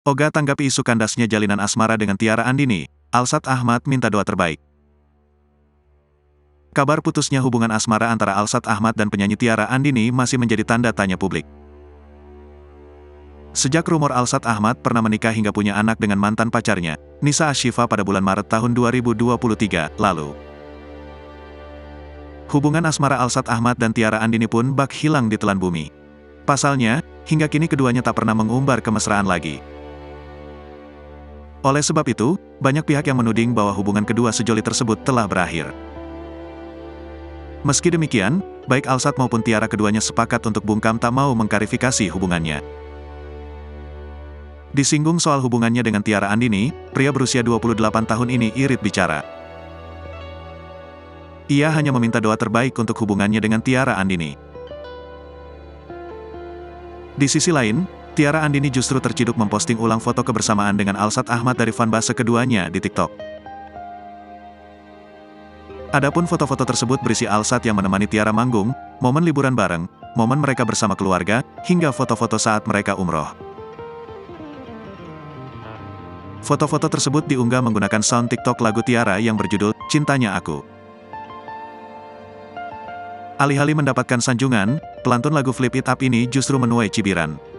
Oga tanggapi isu kandasnya jalinan asmara dengan Tiara Andini, Alsat Ahmad minta doa terbaik. Kabar putusnya hubungan asmara antara Alsat Ahmad dan penyanyi Tiara Andini masih menjadi tanda tanya publik. Sejak rumor Alsat Ahmad pernah menikah hingga punya anak dengan mantan pacarnya, Nisa Ashifa pada bulan Maret tahun 2023 lalu. Hubungan asmara Alsat Ahmad dan Tiara Andini pun bak hilang ditelan bumi. Pasalnya, hingga kini keduanya tak pernah mengumbar kemesraan lagi. Oleh sebab itu, banyak pihak yang menuding bahwa hubungan kedua sejoli tersebut telah berakhir. Meski demikian, baik Alsat maupun Tiara keduanya sepakat untuk bungkam tak mau mengklarifikasi hubungannya. Disinggung soal hubungannya dengan Tiara Andini, pria berusia 28 tahun ini irit bicara. Ia hanya meminta doa terbaik untuk hubungannya dengan Tiara Andini. Di sisi lain, Tiara Andini justru terciduk memposting ulang foto kebersamaan dengan Alsat Ahmad dari fanbase keduanya di TikTok. Adapun foto-foto tersebut berisi Alsat yang menemani Tiara manggung, momen liburan bareng, momen mereka bersama keluarga, hingga foto-foto saat mereka umroh. Foto-foto tersebut diunggah menggunakan sound TikTok lagu Tiara yang berjudul Cintanya Aku. Alih-alih mendapatkan sanjungan, pelantun lagu Flip It Up ini justru menuai cibiran.